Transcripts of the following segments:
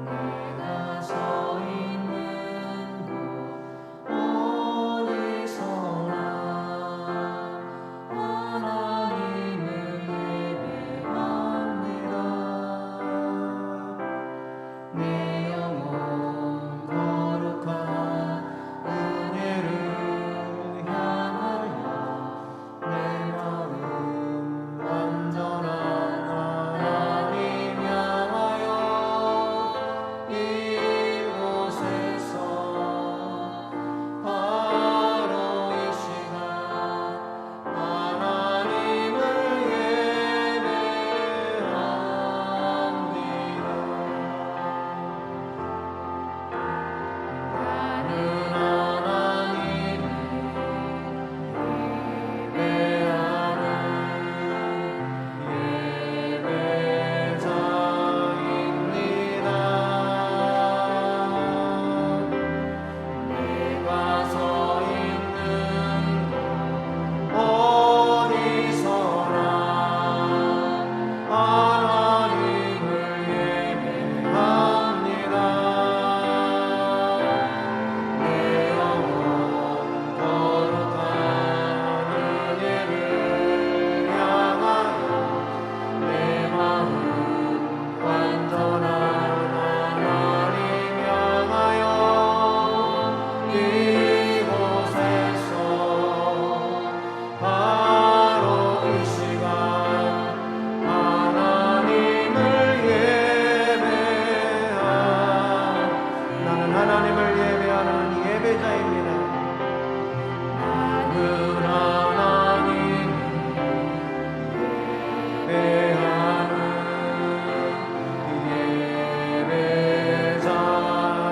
내가 서 있는 곳 어디서나 하나님을 예배합니다. 내 영혼 거룩한 은혜를 향하여 내 마음 완전한 하나님 향하여 이곳에서 바로 이 시간 하나님을 예배합니다. 나는 하나님을 예배하는 예배자입니다. 내가 서 있는 곳 어디서나 하나님을 예배합니다. 내 영혼 거룩한 은혜를 향하여 내 마음 완전한 하나님 향하여 이곳에서 바로 이 시간 하나님을 예배합니다. 나는 하나님을 예배하는 예배자입니다. 나는 하나님을 예배하는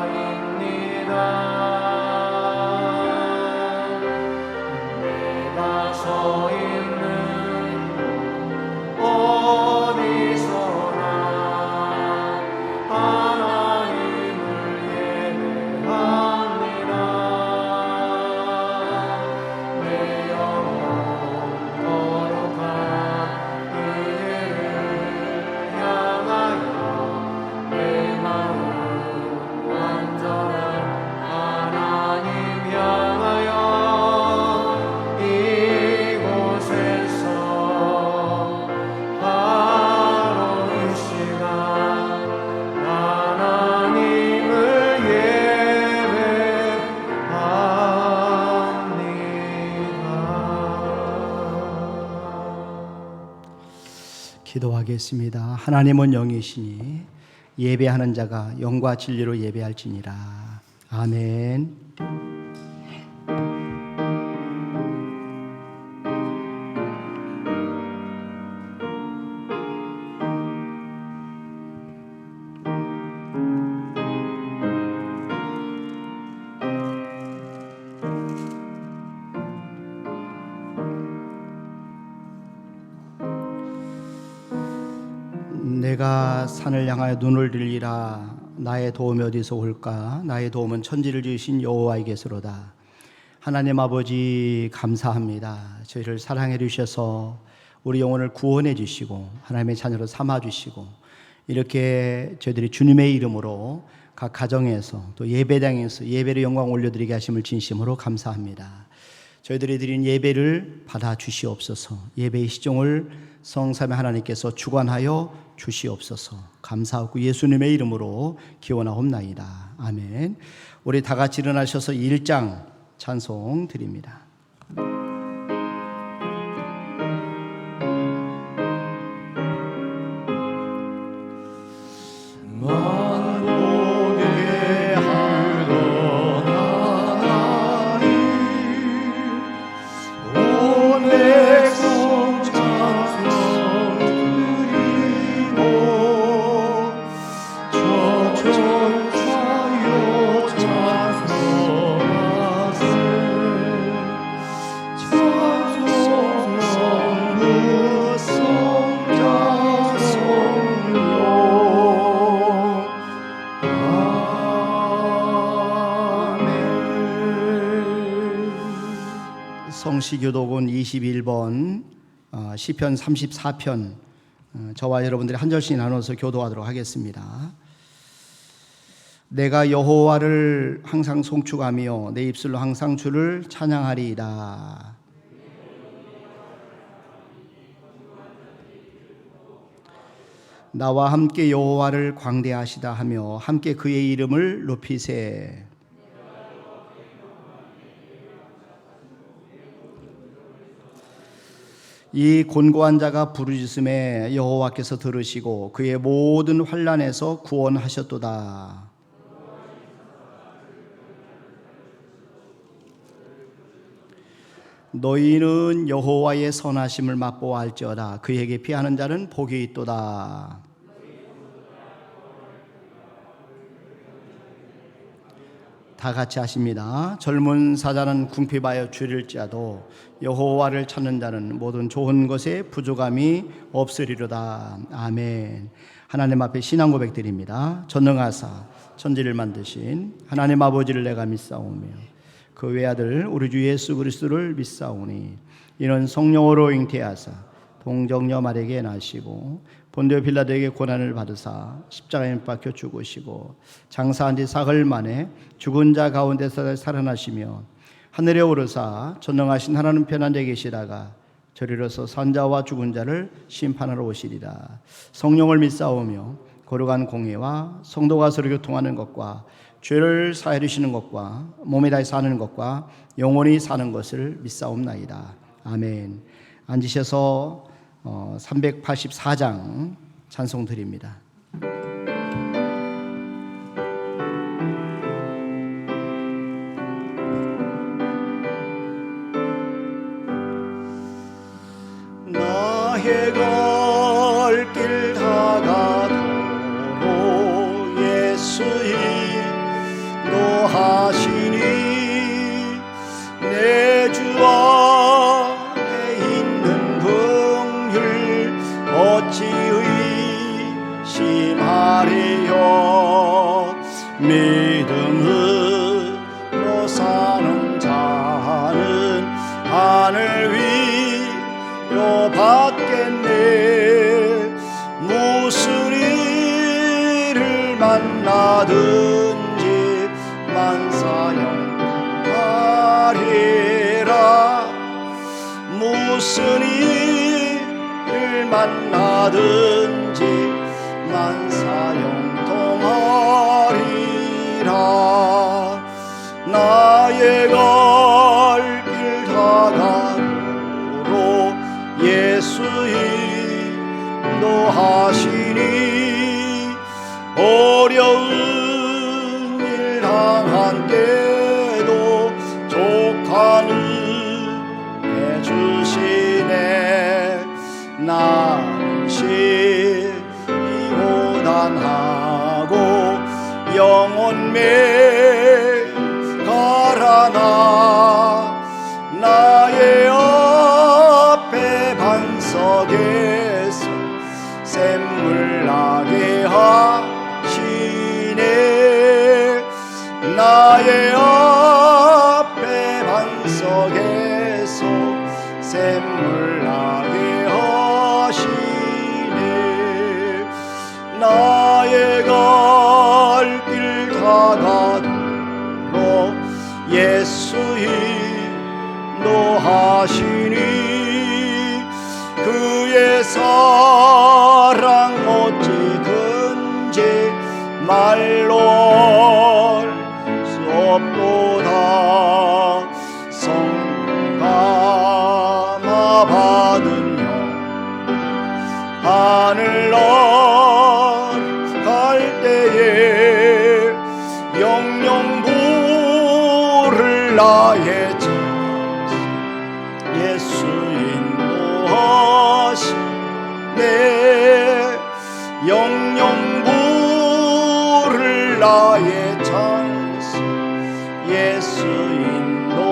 예배자입니다. 내가 서 있는 곳 어디서나 하나님을 예배합니다. 내 영혼 거룩한 은혜를 향하여 내 마음 완전한 하나님 향하여 이곳에서 바로 이 시간 하나님을 예배합니다. 기도하겠습니다. 하나님은 영이시니 예배하는 자가 영과 진리로 예배할지니라. 아멘. 내가 산을 향하여 눈을 들리라. 나의 도움이 어디서 올까? 나의 도움은 천지를 지으신 여호와에게서로다. 하나님 아버지 감사합니다. 저희를 사랑해 주셔서 우리 영혼을 구원해 주시고 하나님의 자녀로 삼아 주시고 이렇게 저희들이 주님의 이름으로 각 가정에서 또 예배당에서 예배의 영광 올려드리게 하심을 진심으로 감사합니다. 저희들이 드린 예배를 받아 주시옵소서. 예배의 시종을 성삼위 하나님께서 주관하여 주시옵소서. 감사하고 예수님의 이름으로 기원하옵나이다. 아멘. 우리 다 같이 일어나셔서 1장 찬송 드립니다. 성시교독은 21번 시편 34편 저와 여러분들이 한 절씩 나눠서 교도하도록 하겠습니다. 내가 여호와를 항상 송축하며 내 입술로 항상 주를 찬양하리이다. 나와 함께 여호와를 광대하시다 하며 함께 그의 이름을 높이세. 이 곤고한 자가 부르짖음에 여호와께서 들으시고 그의 모든 환난에서 구원하셨도다. 너희는 여호와의 선하심을 맛보아할지어다. 그에게 피하는 자는 복이 있도다. 다 같이 하십니다. 젊은 사자는 궁핍하여 줄일지라도 여호와를 찾는 자는 모든 좋은 것에 부족함이 없으리로다. 아멘. 하나님 앞에 신앙 고백드립니다. 전능하사 천지를 만드신 하나님 아버지를 내가 믿사오며 그 외아들 우리 주 예수 그리스도를 믿사오니 이는 성령으로 잉태하사 동정녀 마리아에게 나시고 본디오 빌라도에게 고난을 받으사 십자가에 못 박혀 죽으시고 장사한 지 사흘 만에 죽은 자 가운데서 살아나시며 하늘에 오르사 전능하신 하나님 편안에 계시다가 저리로서 산자와 죽은 자를 심판하러 오시리라. 성령을 믿사오며 거룩한 공예와 성도가 서로 교통하는 것과 죄를 사해 주시는 것과 몸에 다해 사는 것과 영원히 사는 것을 믿사옵나이다. 아멘. 앉으셔서 384장 찬송 드립니다. 나의 갈 길 다가도록 예수 인도하시니 내 주 안에 있는 긍휼 어찌 의심하리요. 믿음으로 사는 자는 하늘 위로 받겠네. 무슨 일을 만나든지 만사형통하리라. 무슨 일을 만나든지 만사형통하리라. 나의 갈 길 다가도록 예수 인도하시니 어려운 일 당한 때도 족한 은혜 주시네. 나는 시이고 단하고 영혼 메가라나 나의 앞에 반석에서 샘물 나게 하시네. 나의 앞에 반석에서 샘물 나게 하시네. 나의 갈 길 다가도록 예수 인도하시니 그의 사랑 어찌 큰지 말로 알 수 없도다. 성감화 받은 영 하늘 날 때에 영영 부를 나의 자 예수 인도하시네. 영영 부를 나의 찬송 예수 인도하셨네.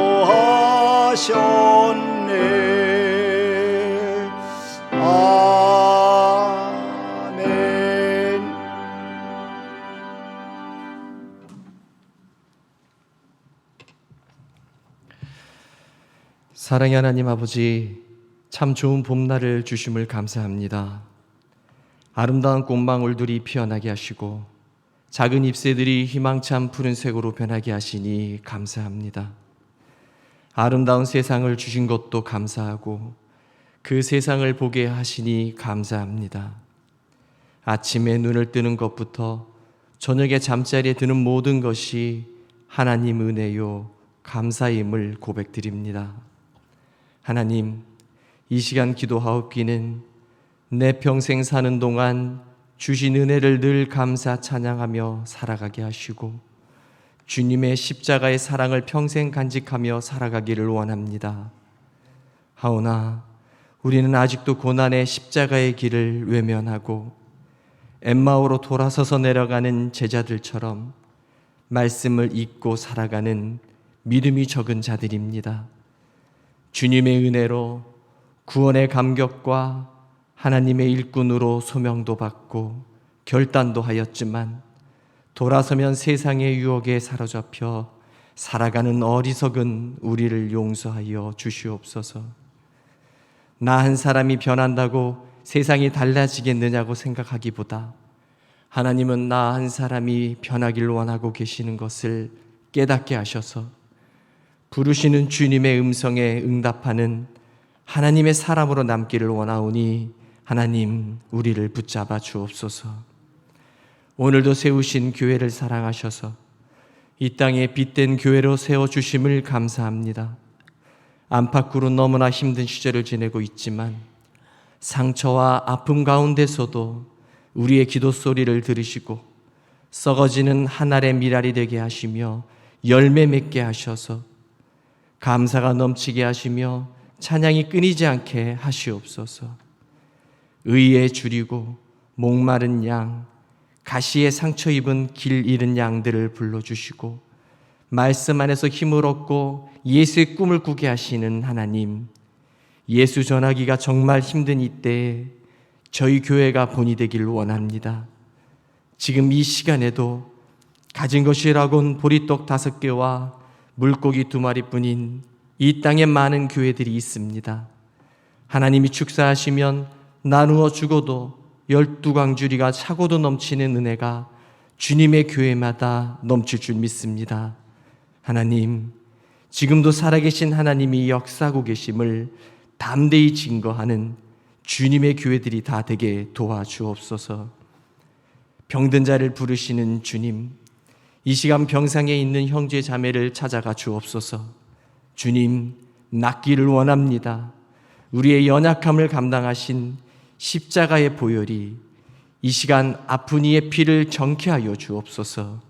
아멘. 사랑의 하나님 아버지, 참 좋은 봄날을 주심을 감사합니다. 아름다운 꽃망울들이 피어나게 하시고 작은 잎새들이 희망찬 푸른색으로 변하게 하시니 감사합니다. 아름다운 세상을 주신 것도 감사하고 그 세상을 보게 하시니 감사합니다. 아침에 눈을 뜨는 것부터 저녁에 잠자리에 드는 모든 것이 하나님 은혜요 감사임을 고백드립니다. 하나님, 이 시간 기도하옵기는 내 평생 사는 동안 주신 은혜를 늘 감사 찬양하며 살아가게 하시고 주님의 십자가의 사랑을 평생 간직하며 살아가기를 원합니다. 하오나 우리는 아직도 고난의 십자가의 길을 외면하고 엠마오로 돌아서서 내려가는 제자들처럼 말씀을 잊고 살아가는 믿음이 적은 자들입니다. 주님의 은혜로 구원의 감격과 하나님의 일꾼으로 소명도 받고 결단도 하였지만 돌아서면 세상의 유혹에 사로잡혀 살아가는 어리석은 우리를 용서하여 주시옵소서. 나 한 사람이 변한다고 세상이 달라지겠느냐고 생각하기보다 하나님은 나 한 사람이 변하기를 원하고 계시는 것을 깨닫게 하셔서 부르시는 주님의 음성에 응답하는 하나님의 사람으로 남기를 원하오니 하나님 우리를 붙잡아 주옵소서. 오늘도 세우신 교회를 사랑하셔서 이 땅에 빛된 교회로 세워주심을 감사합니다. 안팎으로 너무나 힘든 시절을 지내고 있지만 상처와 아픔 가운데서도 우리의 기도 소리를 들으시고 썩어지는 한 알의 밀알이 되게 하시며 열매 맺게 하셔서 감사가 넘치게 하시며 찬양이 끊이지 않게 하시옵소서. 의에 줄이고 목마른 양, 가시에 상처 입은 길 잃은 양들을 불러주시고 말씀 안에서 힘을 얻고 예수의 꿈을 꾸게 하시는 하나님, 예수 전하기가 정말 힘든 이때에 저희 교회가 본이 되기를 원합니다. 지금 이 시간에도 가진 것이라곤 보리떡 5개와 물고기 2마리뿐인 이 땅에 많은 교회들이 있습니다. 하나님이 축사하시면 나누어 주고도 12광주리가 차고도 넘치는 은혜가 주님의 교회마다 넘칠 줄 믿습니다. 하나님, 지금도 살아계신 하나님이 역사하고 계심을 담대히 증거하는 주님의 교회들이 다 되게 도와주옵소서. 병든 자를 부르시는 주님, 이 시간 병상에 있는 형제 자매를 찾아가 주옵소서. 주님, 낫기를 원합니다. 우리의 연약함을 감당하신 십자가의 보혈이 이 시간 아픈 이의 피를 정케 하여 주옵소서.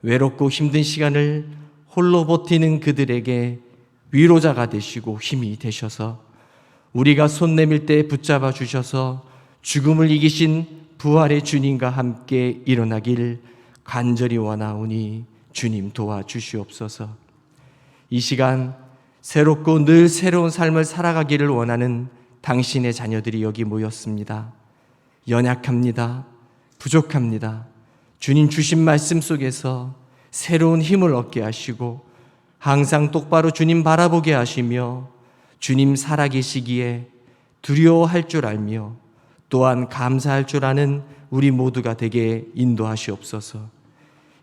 외롭고 힘든 시간을 홀로 버티는 그들에게 위로자가 되시고 힘이 되셔서 우리가 손 내밀 때 붙잡아 주셔서 죽음을 이기신 부활의 주님과 함께 일어나길 간절히 원하오니 주님 도와주시옵소서. 이 시간 새롭고 늘 새로운 삶을 살아가기를 원하는 당신의 자녀들이 여기 모였습니다. 연약합니다. 부족합니다. 주님 주신 말씀 속에서 새로운 힘을 얻게 하시고 항상 똑바로 주님 바라보게 하시며 주님 살아계시기에 두려워할 줄 알며 또한 감사할 줄 아는 우리 모두가 되게 인도하시옵소서.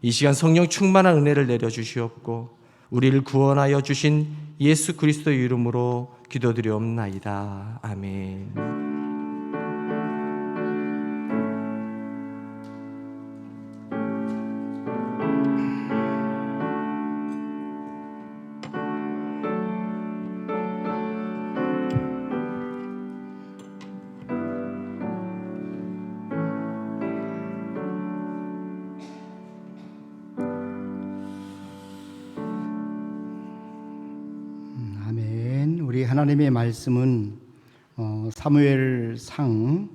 이 시간 성령 충만한 은혜를 내려주시옵고 우리를 구원하여 주신 예수 그리스도의 이름으로 기도드리옵나이다. 아멘. 아멘. 우리 하나님의 말씀은 사무엘상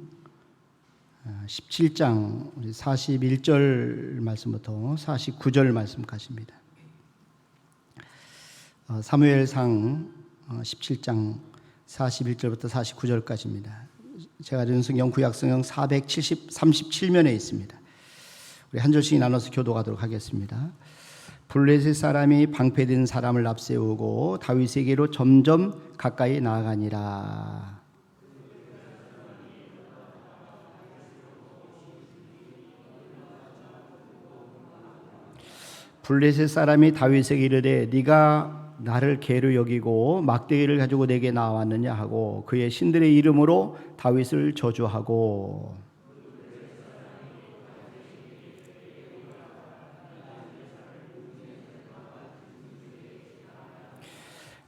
17장 41절 말씀부터 49절 말씀까지입니다. 사무엘상 17장 41절부터 49절까지입니다. 제가 든 성경 구약성경 437면에 있습니다. 우리 한 절씩 나눠서 교도하도록 하겠습니다. 블레셋 사람이 방패든 사람을 앞세우고 다윗에게로 점점 가까이 나아가니라. 블레셋 사람이 다윗에게 이르되 네가 나를 개로 여기고 막대기를 가지고 내게 나왔느냐 하고 그의 신들의 이름으로 다윗을 저주하고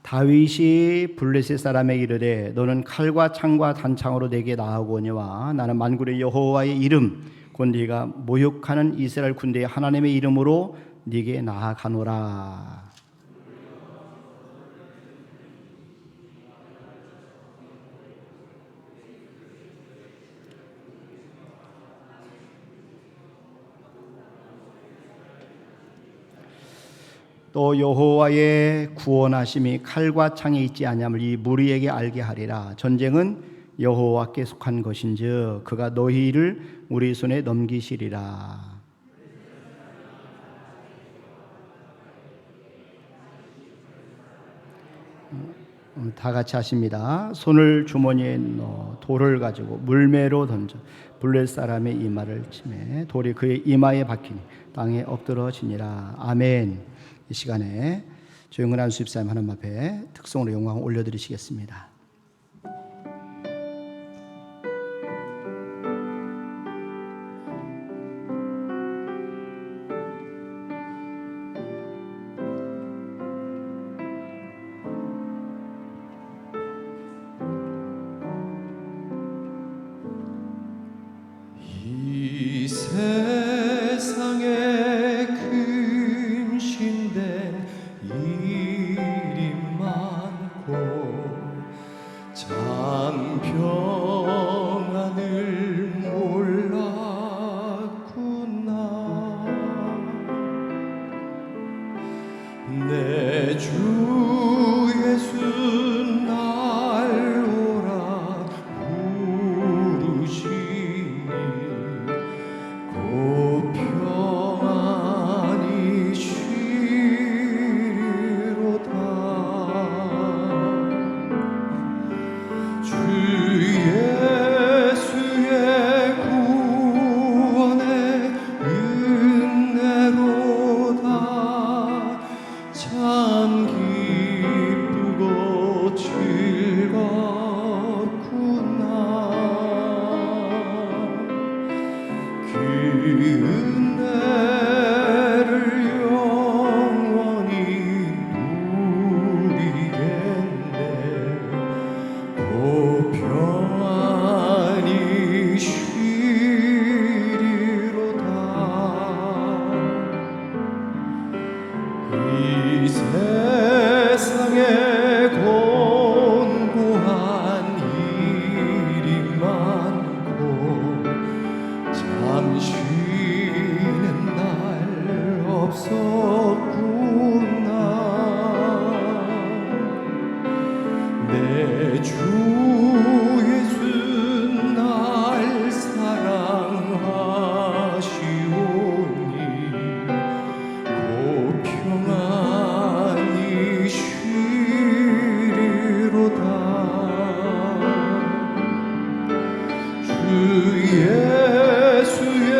다윗이 블레셋 사람에게 이르되 너는 칼과 창과 단창으로 내게 나아오거니와 나는 만군의 여호와의 이름 곧 네가 모욕하는 이스라엘 군대의 하나님의 이름으로 네게 나아가노라. 또 여호와의 구원하심이 칼과 창에 있지 아니함을 이 무리에게 알게 하리라. 전쟁은 여호와께 속한 것인즉 그가 너희를 우리 손에 넘기시리라. 다 같이 하십니다. 손을 주머니에 넣어 돌을 가지고 물매로 던져 블레셋 사람의 이마를 치매 돌이 그의 이마에 박히니 땅에 엎드러지니라. 아멘. 이 시간에 조영근 수집사님 하나님 앞에 특성으로 영광을 올려드리시겠습니다. 이 세상에 큰 신된 일이 많고 참 평안을 몰랐구나. 내 주 예수 날 오라 부르시니 곧 평안히 쉬리로다. 주 예수의 구원의 은혜로다. 참 기쁘고 즐겁구나. 그 은혜를 영원히 누리겠네. 곧 평안히 쉬리로다. 이 세상에 곤고한 일이 많고 참 쉬는 날 없었구나. 내 주 예수 날 사랑하시오니 곧 평안히 쉬리로다. 주 예수의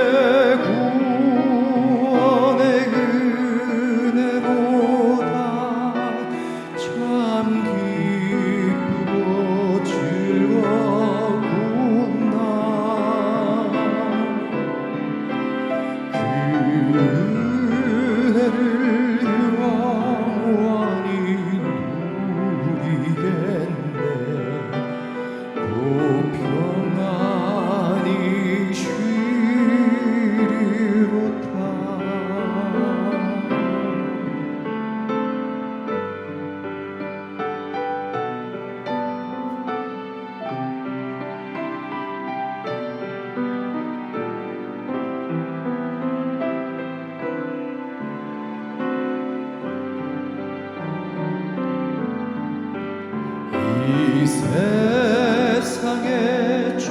구원의 은혜로다. 참 기쁘고 즐겁구나. 그 은혜를 영원히 누리겠네. 곧 평안히 쉬리로다. 이 세상에 죄악된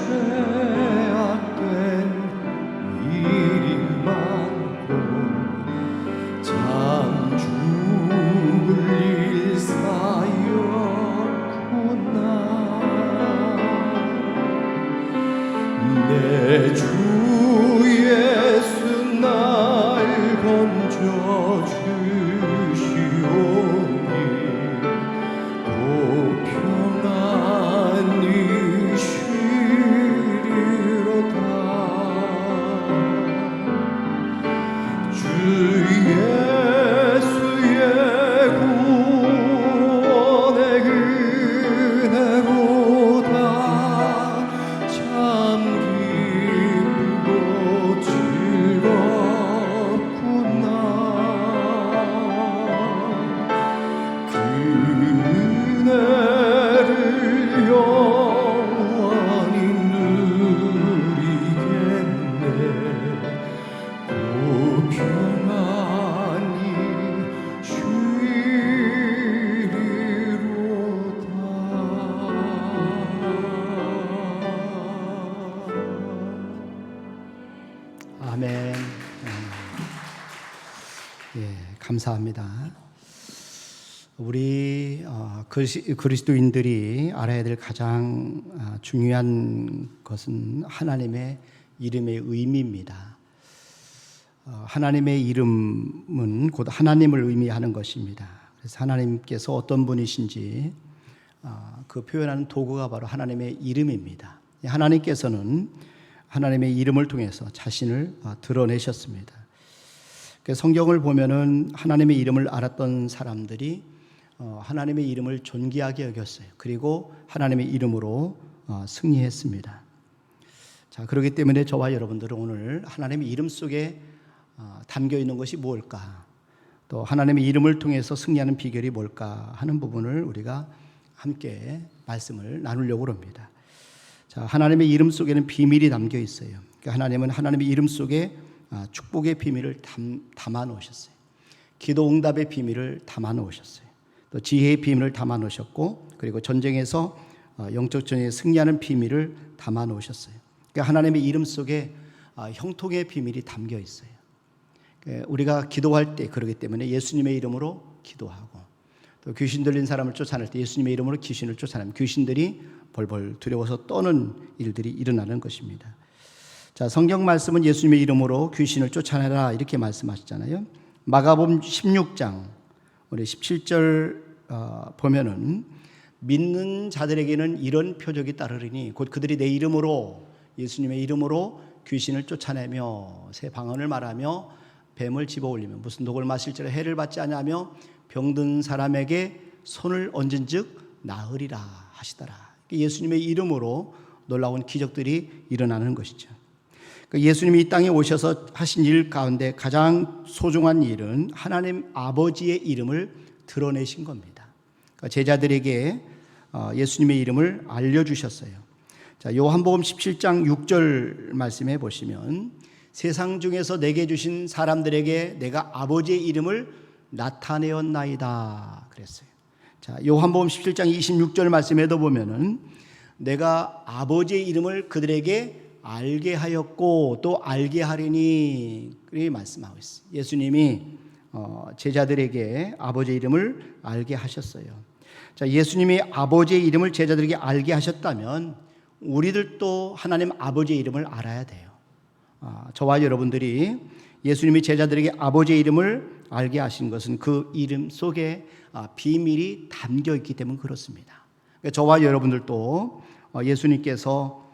일이 많고 참 죽을 일 쌓였구나. 내 주 예수 날 건져 주시오니 또 평안히 쉬리로다. 주 예수의 구원의 은혜로다. 참 기쁘고 즐겁구나. 그 은혜를 영원히 누리겠네. 또 평안히 쉬리로다. 아멘. 예, 감사합니다. 우리 그리스도인들이 알아야 될 가장 중요한 것은 하나님의 이름의 의미입니다. 하나님의 이름은 곧 하나님을 의미하는 것입니다. 그래서 하나님께서 어떤 분이신지 그 표현하는 도구가 바로 하나님의 이름입니다. 하나님께서는 하나님의 이름을 통해서 자신을 드러내셨습니다. 성경을 보면은 하나님의 이름을 알았던 사람들이 하나님의 이름을 존귀하게 여겼어요. 그리고 하나님의 이름으로 승리했습니다. 자, 그렇기 때문에 저와 여러분들은 오늘 하나님의 이름 속에 담겨 있는 것이 무엇일까? 또 하나님의 이름을 통해서 승리하는 비결이 뭘까 하는 부분을 우리가 함께 말씀을 나누려고 합니다. 자, 하나님의 이름 속에는 비밀이 담겨 있어요. 그러니까 하나님은 하나님의 이름 속에 축복의 비밀을 담아 놓으셨어요. 기도 응답의 비밀을 담아 놓으셨어요. 또 지혜의 비밀을 담아 놓으셨고, 그리고 전쟁에서 영적 전쟁에 승리하는 비밀을 담아 놓으셨어요. 그러니까 하나님의 이름 속에 형통의 비밀이 담겨 있어요. 우리가 기도할 때 그러기 때문에 예수님의 이름으로 기도하고, 또 귀신 들린 사람을 쫓아낼 때 예수님의 이름으로 귀신을 쫓아내면 귀신들이 벌벌 두려워서 떠는 일들이 일어나는 것입니다. 자, 성경 말씀은 예수님의 이름으로 귀신을 쫓아내라 이렇게 말씀하시잖아요. 마가복음 16장 우리 17절 보면은 믿는 자들에게는 이런 표적이 따르리니 곧 그들이 내 이름으로 예수님의 이름으로 귀신을 쫓아내며 새 방언을 말하며 뱀을 집어올리며 무슨 독을 마실지라 해를 받지 아니하며 병든 사람에게 손을 얹은즉 나으리라 하시더라. 예수님의 이름으로 놀라운 기적들이 일어나는 것이죠. 예수님이 이 땅에 오셔서 하신 일 가운데 가장 소중한 일은 하나님 아버지의 이름을 드러내신 겁니다. 제자들에게 예수님의 이름을 알려주셨어요. 자, 요한복음 17장 6절 말씀해 보시면 세상 중에서 내게 주신 사람들에게 내가 아버지의 이름을 나타내었나이다 그랬어요. 자, 요한복음 17장 26절 말씀에도 보면은 내가 아버지의 이름을 그들에게 알게 하였고 또 알게 하리니 그렇게 말씀하고 있어요. 예수님이 제자들에게 아버지의 이름을 알게 하셨어요. 자, 예수님이 아버지의 이름을 제자들에게 알게 하셨다면 우리들도 하나님 아버지의 이름을 알아야 돼요. 저와 여러분들이 예수님이 제자들에게 아버지의 이름을 알게 하신 것은 그 이름 속에 비밀이 담겨 있기 때문에 그렇습니다. 그러니까 저와 여러분들도 예수님께서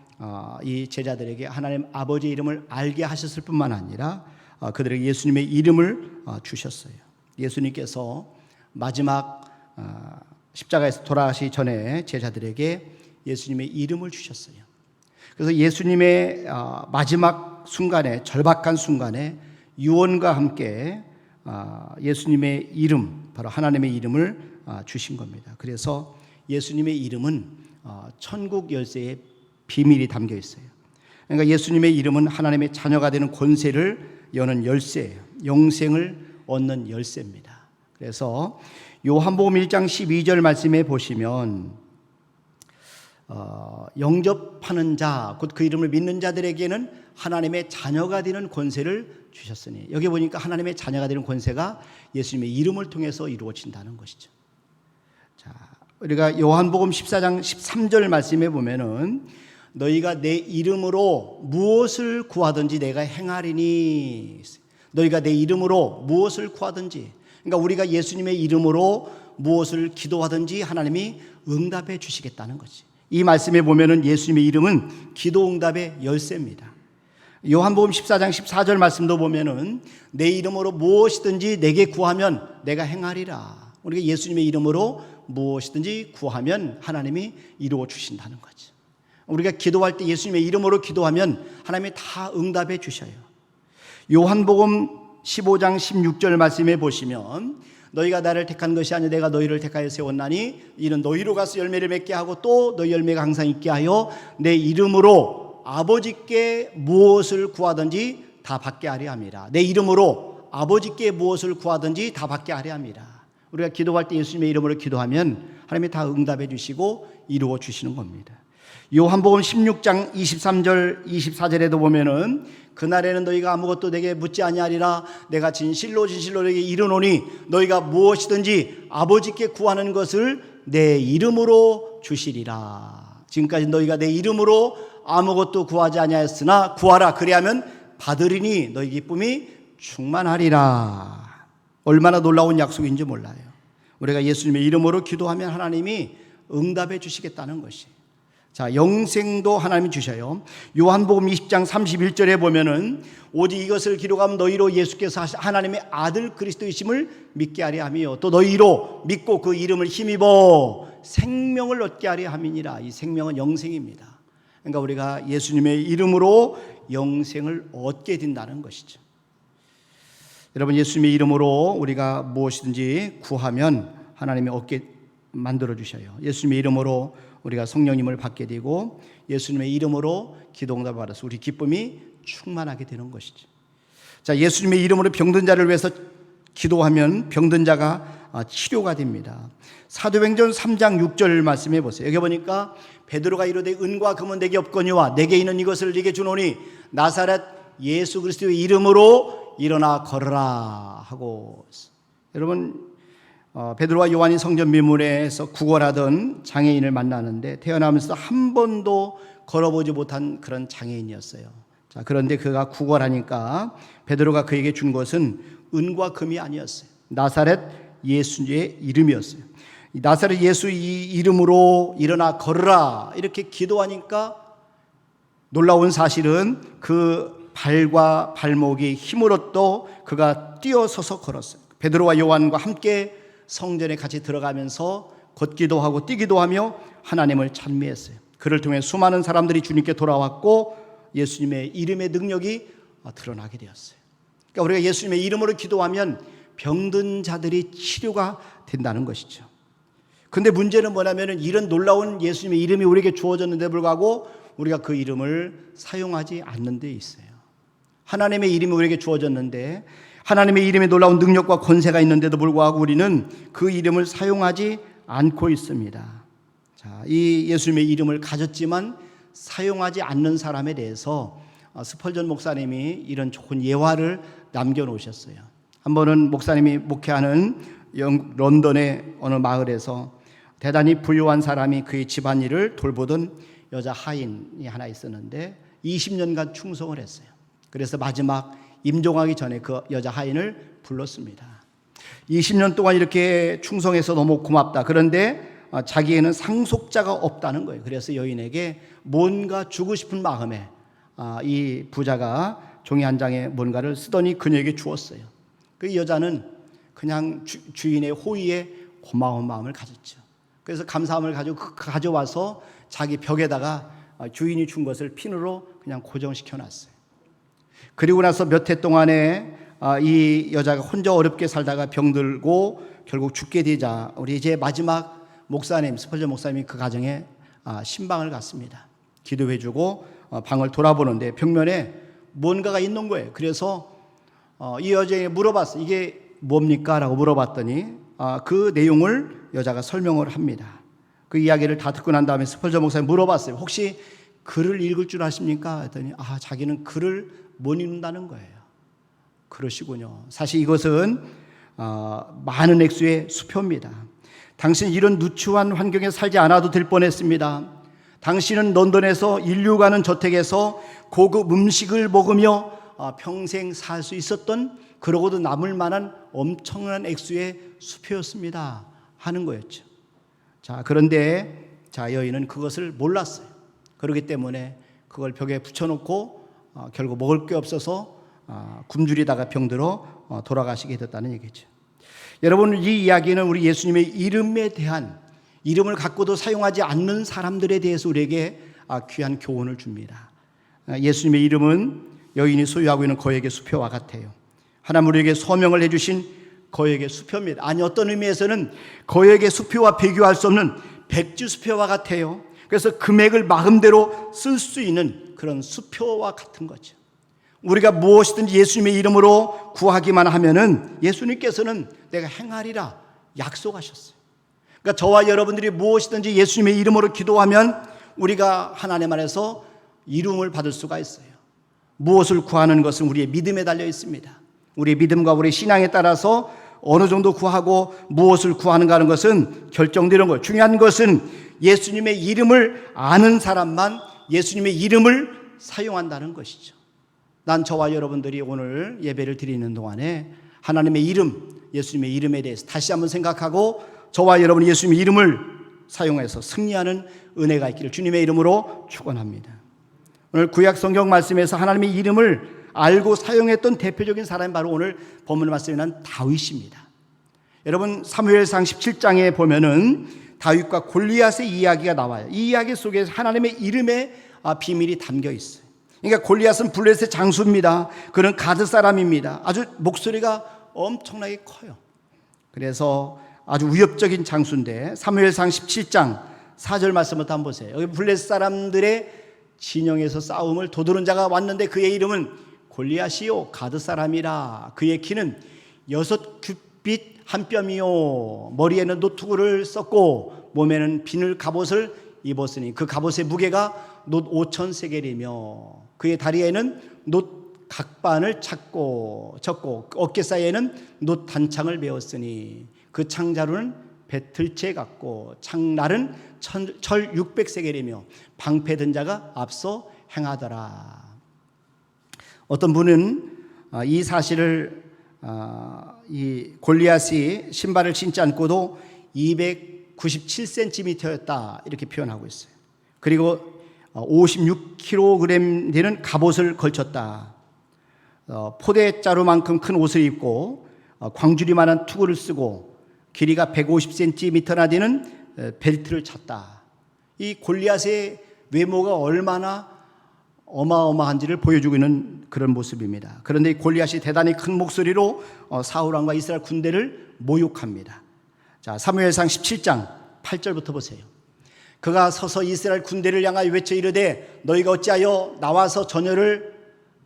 이 제자들에게 하나님 아버지의 이름을 알게 하셨을 뿐만 아니라 그들에게 예수님의 이름을 주셨어요. 예수님께서 마지막 십자가에서 돌아가시기 전에 제자들에게 예수님의 이름을 주셨어요. 그래서 예수님의 마지막 순간에 절박한 순간에 유언과 함께 예수님의 이름 바로 하나님의 이름을 주신 겁니다. 그래서 예수님의 이름은 천국 열쇠의 비밀이 담겨 있어요. 그러니까 예수님의 이름은 하나님의 자녀가 되는 권세를 여는 열쇠예요. 영생을 얻는 열쇠입니다. 그래서 요한복음 1장 12절 말씀에 보시면 영접하는 자, 곧 그 이름을 믿는 자들에게는 하나님의 자녀가 되는 권세를 주셨으니, 여기 보니까 하나님의 자녀가 되는 권세가 예수님의 이름을 통해서 이루어진다는 것이죠. 자, 우리가 요한복음 14장 13절 말씀에 보면은 너희가 내 이름으로 무엇을 구하든지 내가 행하리니, 너희가 내 이름으로 무엇을 구하든지, 그러니까 우리가 예수님의 이름으로 무엇을 기도하든지 하나님이 응답해 주시겠다는 거지. 이 말씀에 보면은 예수님의 이름은 기도 응답의 열쇠입니다. 요한복음 14장 14절 말씀도 보면은 내 이름으로 무엇이든지 내게 구하면 내가 행하리라. 우리가 예수님의 이름으로 무엇이든지 구하면 하나님이 이루어 주신다는 거죠. 우리가 기도할 때 예수님의 이름으로 기도하면 하나님이 다 응답해 주셔요. 요한복음 15장 16절 말씀에 보시면 너희가 나를 택한 것이 아니라 내가 너희를 택하여 세웠나니 이는 너희로 가서 열매를 맺게 하고 또 너희 열매가 항상 있게 하여 내 이름으로 아버지께 무엇을 구하든지 다 받게 하려 함이라. 내 이름으로 아버지께 무엇을 구하든지 다 받게 하려 함이라. 우리가 기도할 때 예수님의 이름으로 기도하면 하나님이 다 응답해 주시고 이루어 주시는 겁니다. 요한복음 16장 23절 24절에도 보면은 그날에는 너희가 아무것도 내게 묻지 아니하리라. 내가 진실로 너에게 이르노니 너희가 무엇이든지 아버지께 구하는 것을 내 이름으로 주시리라. 지금까지 너희가 내 이름으로 아무것도 구하지 아니하였으나 구하라 그리하면 받으리니 너희 기쁨이 충만하리라. 얼마나 놀라운 약속인지 몰라요. 우리가 예수님의 이름으로 기도하면 하나님이 응답해 주시겠다는 것이. 자, 영생도 하나님이 주셔요. 요한복음 20장 31절에 보면은 오직 이것을 기록하면 너희로 예수께서 하나님의 아들 그리스도이심을 믿게 하려 함이요 또 너희로 믿고 그 이름을 힘입어 생명을 얻게 하려 함이니라. 이 생명은 영생입니다. 그러니까 우리가 예수님의 이름으로 영생을 얻게 된다는 것이죠. 여러분, 예수님의 이름으로 우리가 무엇이든지 구하면 하나님이 얻게 만들어 주셔요. 예수님의 이름으로 우리가 성령님을 받게 되고 예수님의 이름으로 기도응답을 받아서 우리 기쁨이 충만하게 되는 것이죠. 자, 예수님의 이름으로 병든 자를 위해서 기도하면 병든 자가 치료가 됩니다. 사도행전 3장 6절 말씀해 보세요. 여기 보니까 베드로가 이르되 은과 금은 내게 없거니와 내게 있는 이것을 네게 주노니 나사렛 예수 그리스도의 이름으로 일어나 걸으라 하고. 여러분, 베드로와 요한이 성전 미문에서 구걸하던 장애인을 만나는데 태어나면서 한 번도 걸어보지 못한 그런 장애인이었어요. 자, 그런데 그가 구걸하니까 베드로가 그에게 준 것은 은과 금이 아니었어요. 나사렛 예수의 이름이었어요. 나사렛 예수 이 이름으로 일어나 걸으라 이렇게 기도하니까 놀라운 사실은 그 발과 발목이 힘을 얻고 그가 뛰어서서 걸었어요. 베드로와 요한과 함께 성전에 같이 들어가면서 걷기도 하고 뛰기도 하며 하나님을 찬미했어요. 그를 통해 수많은 사람들이 주님께 돌아왔고 예수님의 이름의 능력이 드러나게 되었어요. 그러니까 우리가 예수님의 이름으로 기도하면 병든 자들이 치료가 된다는 것이죠. 그런데 문제는 뭐냐면 이런 놀라운 예수님의 이름이 우리에게 주어졌는데 불구하고 우리가 그 이름을 사용하지 않는 데 있어요. 하나님의 이름이 우리에게 주어졌는데 하나님의 이름에 놀라운 능력과 권세가 있는데도 불구하고 우리는 그 이름을 사용하지 않고 있습니다. 자, 이 예수님의 이름을 가졌지만 사용하지 않는 사람에 대해서 스펄전 목사님이 이런 좋은 예화를 남겨놓으셨어요. 한 번은 목사님이 목회하는 런던의 어느 마을에서 대단히 부유한 사람이 그의 집안일을 돌보던 여자 하인이 하나 있었는데 20년간 충성을 했어요. 그래서 마지막 임종하기 전에 그 여자 하인을 불렀습니다. 20년 동안 이렇게 충성해서 너무 고맙다. 그런데 자기에는 상속자가 없다는 거예요. 그래서 여인에게 뭔가 주고 싶은 마음에 이 부자가 종이 한 장에 뭔가를 쓰더니 그녀에게 주었어요. 그 여자는 그냥 주인의 호의에 고마운 마음을 가졌죠. 그래서 감사함을 가지고 가져와서 자기 벽에다가 주인이 준 것을 핀으로 그냥 고정시켜 놨어요. 그리고 나서 몇 해 동안에 이 여자가 혼자 어렵게 살다가 병들고 결국 죽게 되자 우리 이제 마지막 목사님, 스펄전 목사님이 그 가정에 신방을 갔습니다. 기도해주고 방을 돌아보는데 벽면에 뭔가가 있는 거예요. 그래서 이 여자에게 물어봤어요. 이게 뭡니까? 라고 물어봤더니 그 내용을 여자가 설명을 합니다. 그 이야기를 다 듣고 난 다음에 스펄전 목사님 물어봤어요. 혹시 글을 읽을 줄 아십니까? 했더니 자기는 글을 못 읽는다는 거예요. 그러시군요. 사실 이것은 많은 액수의 수표입니다. 당신 이런 누추한 환경에 살지 않아도 될 뻔했습니다. 당신은 런던에서 인류 가는 저택에서 고급 음식을 먹으며 평생 살 수 있었던, 그러고도 남을 만한 엄청난 액수의 수표였습니다 하는 거였죠. 자, 그런데 여인은 그것을 몰랐어요. 그렇기 때문에 그걸 벽에 붙여놓고 결국 먹을 게 없어서 굶주리다가 병들어 돌아가시게 됐다는 얘기죠. 여러분, 이 이야기는 우리 예수님의 이름에 대한, 이름을 갖고도 사용하지 않는 사람들에 대해서 우리에게 귀한 교훈을 줍니다. 예수님의 이름은 여인이 소유하고 있는 거액의 수표와 같아요. 하나님 우리에게 소명을 해주신 거액의 수표입니다. 아니, 어떤 의미에서는 거액의 수표와 비교할 수 없는 백지 수표와 같아요. 그래서 금액을 마음대로 쓸 수 있는 그런 수표와 같은 거죠. 우리가 무엇이든지 예수님의 이름으로 구하기만 하면은 예수님께서는 내가 행하리라 약속하셨어요. 그러니까 저와 여러분들이 무엇이든지 예수님의 이름으로 기도하면 우리가 하나님 안에서 이름을 받을 수가 있어요. 무엇을 구하는 것은 우리의 믿음에 달려 있습니다. 우리의 믿음과 우리의 신앙에 따라서 어느 정도 구하고 무엇을 구하는가 하는 것은 결정되는 거예요. 중요한 것은 예수님의 이름을 아는 사람만 예수님의 이름을 사용한다는 것이죠. 난 저와 여러분들이 오늘 예배를 드리는 동안에 하나님의 이름, 예수님의 이름에 대해서 다시 한번 생각하고 저와 여러분 예수님의 이름을 사용해서 승리하는 은혜가 있기를 주님의 이름으로 축원합니다. 오늘 구약 성경 말씀에서 하나님의 이름을 알고 사용했던 대표적인 사람이 바로 오늘 본문 말씀에 난 다윗입니다. 여러분, 사무엘상 17장에 보면은 다윗과 골리앗의 이야기가 나와요. 이 이야기 속에 하나님의 이름의 비밀이 담겨 있어요. 그러니까 골리앗은 블레셋의 장수입니다. 그는 가드 사람입니다. 아주 목소리가 엄청나게 커요. 그래서 아주 위협적인 장수인데 사무엘상 17장 4절 말씀부터 한번 보세요. 여기 블레셋 사람들의 진영에서 싸움을 도두른 자가 왔는데 그의 이름은 골리앗이요 가드 사람이라. 그의 키는 6규빗 한 뼘이요 머리에는 노투구를 썼고 몸에는 비늘 갑옷을 입었으니 그 갑옷의 무게가 놋 5,000세겔이며 그의 다리에는 놋 각반을 쳤고 어깨 사이에는 놋 단창을 메었으니 그 창자루는 배틀채 같고 창날은 철 600세겔이며 방패든 자가 앞서 행하더라. 어떤 분은 이 사실을 이 골리앗이 신발을 신지 않고도 297cm였다 이렇게 표현하고 있어요. 그리고 56kg 되는 갑옷을 걸쳤다. 포대자루만큼 큰 옷을 입고 광주리만한 투구를 쓰고 길이가 150cm나 되는 벨트를 찼다. 이 골리앗의 외모가 얼마나 어마어마한지를 보여주고 있는 그런 모습입니다. 그런데 이 골리앗이 대단히 큰 목소리로 사울 왕과 이스라엘 군대를 모욕합니다. 자, 사무엘상 17장 8절부터 보세요. 그가 서서 이스라엘 군대를 향하여 외쳐 이르되 너희가 어찌하여 나와서 전열을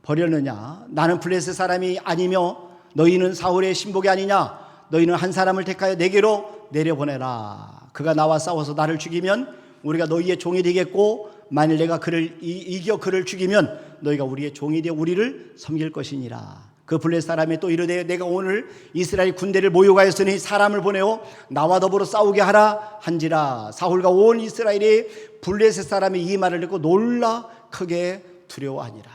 버렸느냐? 나는 블레셋 사람이 아니며 너희는 사울의 신복이 아니냐? 너희는 한 사람을 택하여 내게로 내려보내라. 그가 나와 싸워서 나를 죽이면 우리가 너희의 종이 되겠고 만일 내가 그를 이겨 그를 죽이면 너희가 우리의 종이 되어 우리를 섬길 것이니라. 그 블레셋 사람이 또 이르되 내가 오늘 이스라엘 군대를 모욕하였으니 사람을 보내어 나와 더불어 싸우게 하라 한지라. 사울과 온 이스라엘이 블레셋 사람이 이 말을 듣고 놀라 크게 두려워하니라.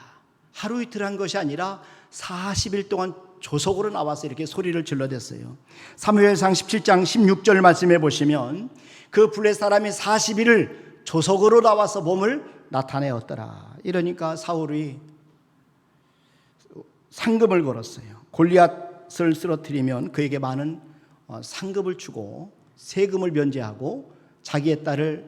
하루 이틀 한 것이 아니라 40일 동안 조석으로 나와서 이렇게 소리를 질러댔어요. 사무엘상 17장 16절 말씀해 보시면 그 블레셋 사람이 40일을 조석으로 나와서 몸을 나타내었더라. 이러니까 사울이 상금을 걸었어요. 골리앗을 쓰러뜨리면 그에게 많은 상급을 주고 세금을 면제하고 자기의 딸을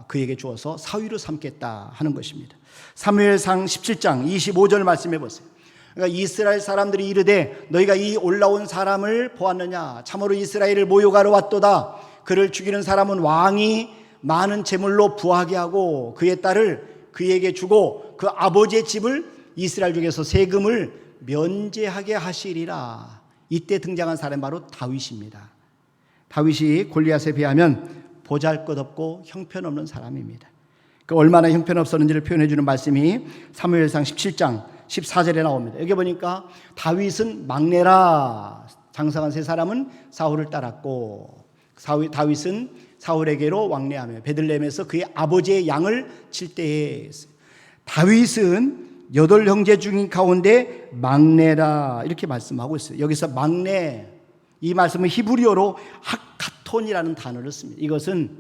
그에게 주어서 사위로 삼겠다 하는 것입니다. 사무엘상 17장 25절 말씀해 보세요. 그러니까 이스라엘 사람들이 이르되 너희가 이 올라온 사람을 보았느냐? 참으로 이스라엘을 모욕하러 왔도다. 그를 죽이는 사람은 왕이 많은 재물로 부하게 하고 그의 딸을 그에게 주고 그 아버지의 집을 이스라엘 중에서 세금을 면제하게 하시리라. 이때 등장한 사람이 바로 다윗입니다. 다윗이 골리앗에 비하면 보잘것없고 형편없는 사람입니다. 그 얼마나 형편없었는지를 표현해 주는 말씀이 사무엘상 17장 14절에 나옵니다. 여기 보니까 다윗은 막내라. 장성한 세 사람은 사울을 따랐고 다윗은 사울에게로 왕래하며 베들레헴에서 그의 아버지의 양을 칠 때에 다윗은 8 형제 중인 가운데 막내라 이렇게 말씀하고 있어요. 여기서 막내, 이 말씀은 히브리어로 하카톤이라는 단어를 씁니다. 이것은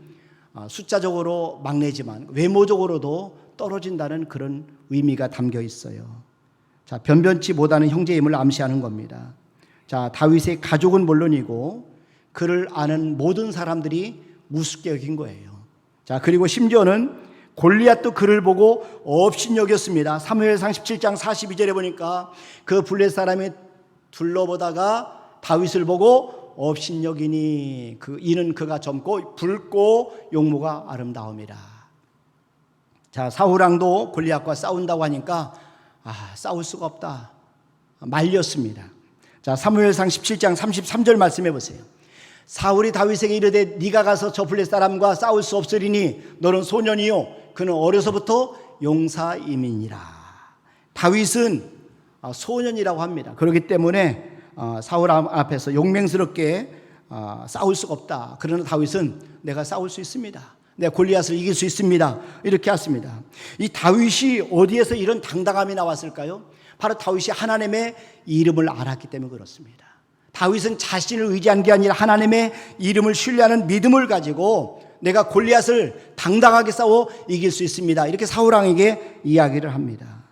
숫자적으로 막내지만 외모적으로도 떨어진다는 그런 의미가 담겨 있어요. 자, 변변치 못하는 형제임을 암시하는 겁니다. 자, 다윗의 가족은 물론이고 그를 아는 모든 사람들이 우습게 여긴 거예요. 자, 그리고 심지어는 골리앗도 그를 보고 업신여겼습니다. 사무엘상 17장 42절에 보니까 그 블레 사람이 둘러보다가 다윗을 보고 업신여기니 이는 그가 젊고 붉고 용모가 아름다움이라. 자, 사울왕도 골리앗과 싸운다고 하니까 싸울 수가 없다, 말렸습니다. 자, 사무엘상 17장 33절 말씀해 보세요. 사울이 다윗에게 이르되 네가 가서 저 블레 사람과 싸울 수 없으리니 너는 소년이요 그는 어려서부터 용사임이니라. 다윗은 소년이라고 합니다. 그렇기 때문에 사울 앞에서 용맹스럽게 싸울 수가 없다. 그러나 다윗은 내가 싸울 수 있습니다, 내가 골리앗을 이길 수 있습니다, 이렇게 했습니다. 이 다윗이 어디에서 이런 당당함이 나왔을까요? 바로 다윗이 하나님의 이름을 알았기 때문에 그렇습니다. 다윗은 자신을 의지한 게 아니라 하나님의 이름을 신뢰하는 믿음을 가지고 내가 골리앗을 당당하게 싸워 이길 수 있습니다, 이렇게 사울왕에게 이야기를 합니다.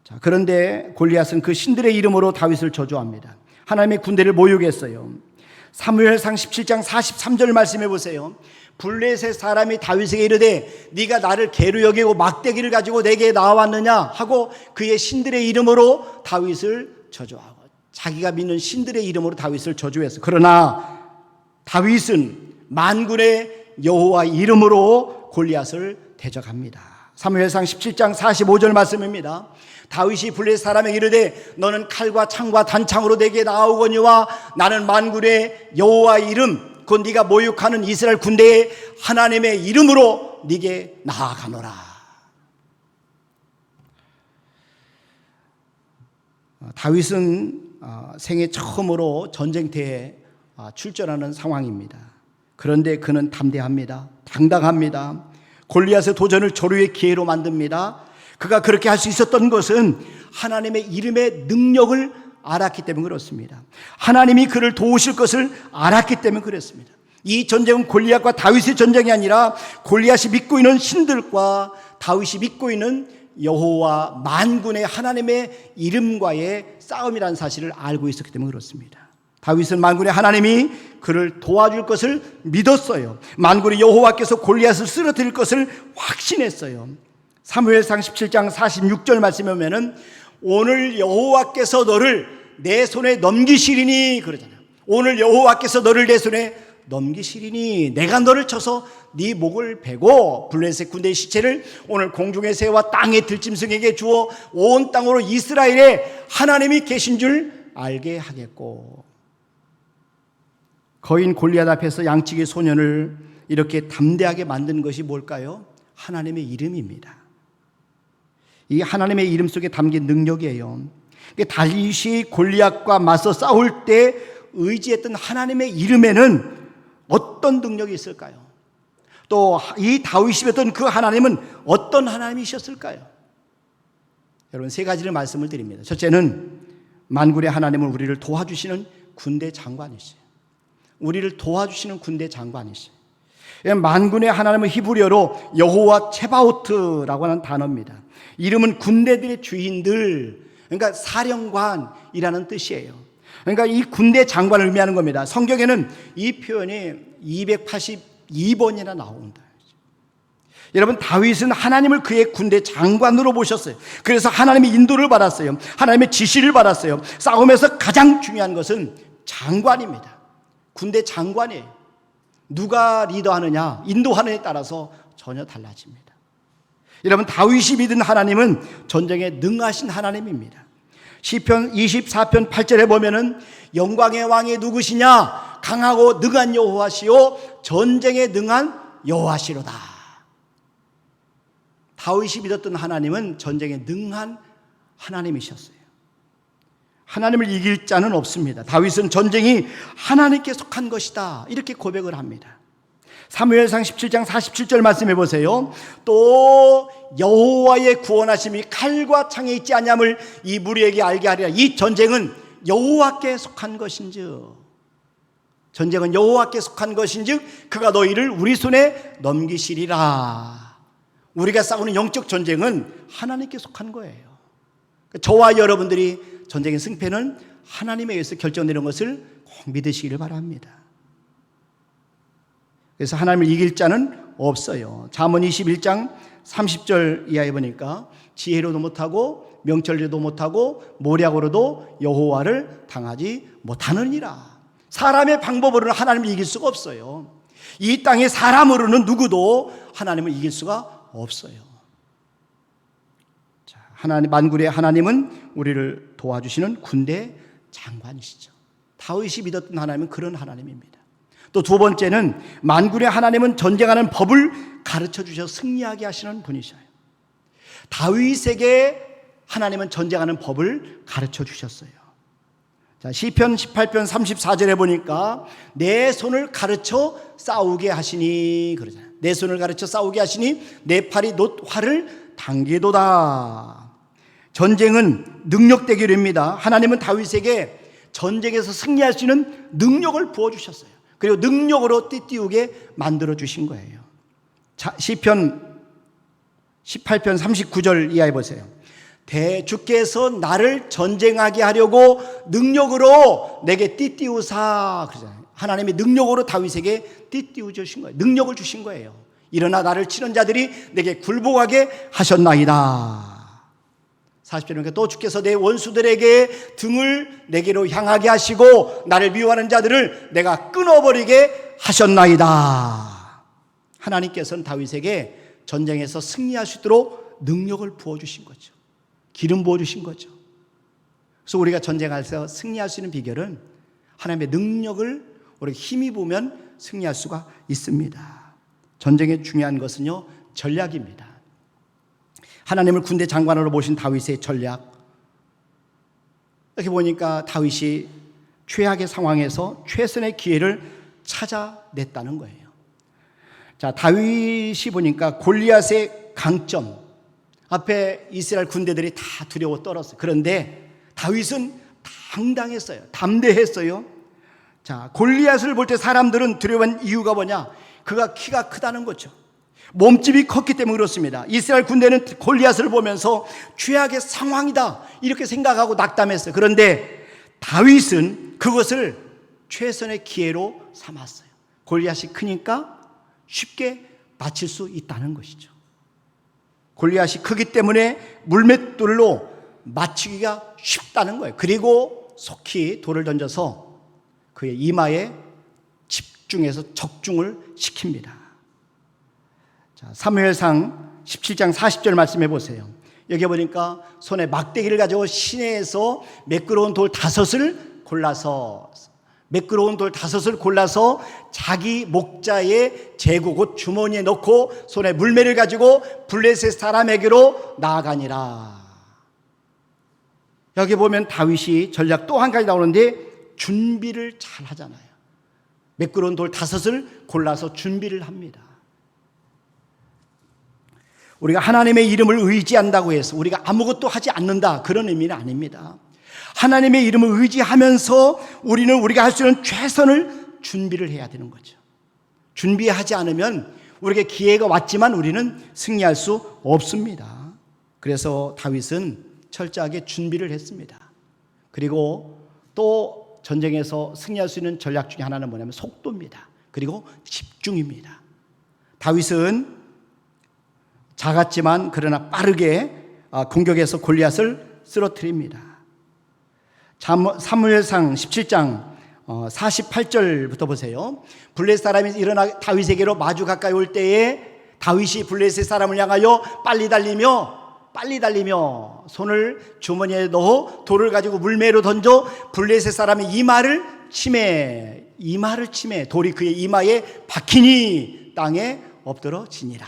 자, 그런데 골리앗은 그 신들의 이름으로 다윗을 저주합니다. 하나님의 군대를 모욕했어요. 사무엘상 17장 43절 말씀해 보세요. 블레셋 사람이 다윗에게 이르되 네가 나를 개로 여기고 막대기를 가지고 내게 나왔느냐 하고 그의 신들의 이름으로 다윗을 저주하고, 자기가 믿는 신들의 이름으로 다윗을 저주했어. 그러나 다윗은 만군의 여호와 이름으로 골리앗을 대적합니다. 사무엘상 17장 45절 말씀입니다. 다윗이 블레셋 사람에게 이르되 너는 칼과 창과 단창으로 내게 나오거니와 나는 만군의 여호와 이름 곧 네가 모욕하는 이스라엘 군대의 하나님의 이름으로 네게 나아가노라. 다윗은 생애 처음으로 전쟁터에 출전하는 상황입니다. 그런데 그는 담대합니다. 당당합니다. 골리앗의 도전을 조류의 기회로 만듭니다. 그가 그렇게 할 수 있었던 것은 하나님의 이름의 능력을 알았기 때문에 그렇습니다. 하나님이 그를 도우실 것을 알았기 때문에 그랬습니다. 이 전쟁은 골리앗과 다윗의 전쟁이 아니라 골리앗이 믿고 있는 신들과 다윗이 믿고 있는 여호와 만군의 하나님의 이름과의 싸움이라는 사실을 알고 있었기 때문에 그렇습니다. 다윗은 만군의 하나님이 그를 도와줄 것을 믿었어요. 만군의 여호와께서 골리앗을 쓰러뜨릴 것을 확신했어요. 사무엘상 17장 46절 말씀에 보면은 오늘 여호와께서 너를 내 손에 넘기시리니 그러잖아요. 오늘 여호와께서 너를 내 손에 넘기시리니 내가 너를 쳐서 네 목을 베고 블레셋 군대의 시체를 오늘 공중의 새와 땅의 들짐승에게 주어 온 땅으로 이스라엘에 하나님이 계신 줄 알게 하겠고. 거인 골리앗 앞에서 양치기 소년을 이렇게 담대하게 만든 것이 뭘까요? 하나님의 이름입니다. 이 하나님의 이름 속에 담긴 능력이에요. 다윗이 골리앗과 맞서 싸울 때 의지했던 하나님의 이름에는 어떤 능력이 있을까요? 또 이 다윗이 믿던 그 하나님은 어떤 하나님이셨을까요? 여러분, 세 가지를 말씀을 드립니다. 첫째는 만군의 하나님은 우리를 도와주시는 군대 장관이시죠. 우리를 도와주시는 군대 장관이시죠. 만군의 하나님은 히브리어로 여호와 체바오트라고 하는 단어입니다. 이름은 군대들의 주인들, 그러니까 사령관이라는 뜻이에요. 그러니까 이 군대 장관을 의미하는 겁니다. 성경에는 이 표현이 282번이나 나온다. 여러분, 다윗은 하나님을 그의 군대 장관으로 보셨어요. 그래서 하나님의 인도를 받았어요. 하나님의 지시를 받았어요. 싸움에서 가장 중요한 것은 장관입니다. 군대 장관이에요. 누가 리더하느냐, 인도하느냐에 따라서 전혀 달라집니다. 여러분, 다윗이 믿은 하나님은 전쟁에 능하신 하나님입니다. 시편 24편 8절에 보면은 영광의 왕이 누구시냐? 강하고 능한 여호와시요 전쟁에 능한 여호와시로다. 다윗이 믿었던 하나님은 전쟁에 능한 하나님이셨어요. 하나님을 이길 자는 없습니다. 다윗은 전쟁이 하나님께 속한 것이다, 이렇게 고백을 합니다. 사무엘상 17장 47절 말씀해 보세요. 또 여호와의 구원하심이 칼과 창에 있지 아니함을 이 무리에게 알게 하리라. 이 전쟁은 여호와께 속한 것인즉, 전쟁은 여호와께 속한 것인즉 그가 너희를 우리 손에 넘기시리라. 우리가 싸우는 영적 전쟁은 하나님께 속한 거예요. 저와 여러분들이 전쟁의 승패는 하나님에 의해서 결정되는 것을 꼭 믿으시기를 바랍니다. 그래서 하나님을 이길 자는 없어요. 잠언 21장 30절 이하에 보니까 지혜로도 못하고 명철로도 못하고 모략으로도 여호와를 당하지 못하느니라. 사람의 방법으로는 하나님을 이길 수가 없어요. 이 땅의 사람으로는 누구도 하나님을 이길 수가 없어요. 자, 하나님, 만군의 하나님은 우리를 도와주시는 군대 장관이시죠. 다윗이 믿었던 하나님은 그런 하나님입니다. 또 두 번째는 만군의 하나님은 전쟁하는 법을 가르쳐 주셔서 승리하게 하시는 분이셔요. 다윗에게 하나님은 전쟁하는 법을 가르쳐 주셨어요. 자, 시편 18편 34절에 보니까 내 손을 가르쳐 싸우게 하시니 그러잖아요. 내 손을 가르쳐 싸우게 하시니 내 팔이 놋 활을 당기도다. 전쟁은 능력 대결입니다. 하나님은 다윗에게 전쟁에서 승리할 수 있는 능력을 부어주셨어요. 그리고 능력으로 띠띠우게 만들어 주신 거예요. 자, 시편 18편 39절 이하에 보세요. 주께서 나를 전쟁하게 하려고 능력으로 내게 띠띠우사 그러잖아요. 하나님이 능력으로 다윗에게 띠띠우 주신 거예요. 능력을 주신 거예요. 일어나 나를 치는 자들이 내게 굴복하게 하셨나이다. 40절에 또 주께서 내 원수들에게 등을 내게로 향하게 하시고 나를 미워하는 자들을 내가 끊어버리게 하셨나이다. 하나님께서는 다윗에게 전쟁에서 승리할 수 있도록 능력을 부어주신 거죠. 기름 부어주신 거죠. 그래서 우리가 전쟁에서 승리할 수 있는 비결은 하나님의 능력을 우리가 힘입으면 승리할 수가 있습니다. 전쟁의 중요한 것은요, 전략입니다. 하나님을 군대 장관으로 모신 다윗의 전략. 이렇게 보니까 다윗이 최악의 상황에서 최선의 기회를 찾아냈다는 거예요. 자, 다윗이 보니까 골리앗의 강점 앞에 이스라엘 군대들이 다 두려워 떨었어요. 그런데 다윗은 당당했어요. 담대했어요. 자, 골리앗을 볼 때 사람들은 두려워한 이유가 뭐냐? 그가 키가 크다는 거죠. 몸집이 컸기 때문에 그렇습니다. 이스라엘 군대는 골리앗을 보면서 최악의 상황이다 이렇게 생각하고 낙담했어요. 그런데 다윗은 그것을 최선의 기회로 삼았어요. 골리앗이 크니까 쉽게 맞힐 수 있다는 것이죠. 골리앗이 크기 때문에 물맷돌로 맞추기가 쉽다는 거예요. 그리고 속히 돌을 던져서 그의 이마에 집중해서 적중을 시킵니다. 자, 사무엘상 17장 40절 말씀해 보세요. 여기 보니까 손에 막대기를 가지고 시내에서 매끄러운 돌 5을 골라서 자기 목자의 제구 곧 주머니에 넣고 손에 물매를 가지고 블레셋 사람에게로 나아가니라. 여기 보면 다윗이 전략 또 한 가지 나오는데 준비를 잘 하잖아요. 매끄러운 돌 5을 골라서 준비를 합니다. 우리가 하나님의 이름을 의지한다고 해서 우리가 아무것도 하지 않는다 그런 의미는 아닙니다. 하나님의 이름을 의지하면서 우리는 우리가 할 수 있는 최선을 준비를 해야 되는 거죠. 준비하지 않으면 우리에게 기회가 왔지만 우리는 승리할 수 없습니다. 그래서 다윗은 철저하게 준비를 했습니다. 그리고 또 전쟁에서 승리할 수 있는 전략 중에 하나는 뭐냐면 속도입니다. 그리고 집중입니다. 다윗은 작았지만 그러나 빠르게 공격해서 골리앗을 쓰러뜨립니다. 사무엘상 17장 48절부터 보세요. 블레셋 사람이 일어나 다윗에게로 마주 가까이 올 때에 다윗이 블레셋 사람을 향하여 빨리 달리며 손을 주머니에 넣어 돌을 가지고 물매로 던져 블레셋 사람의 이마를 치매 돌이 그의 이마에 박히니 땅에 엎드러지니라.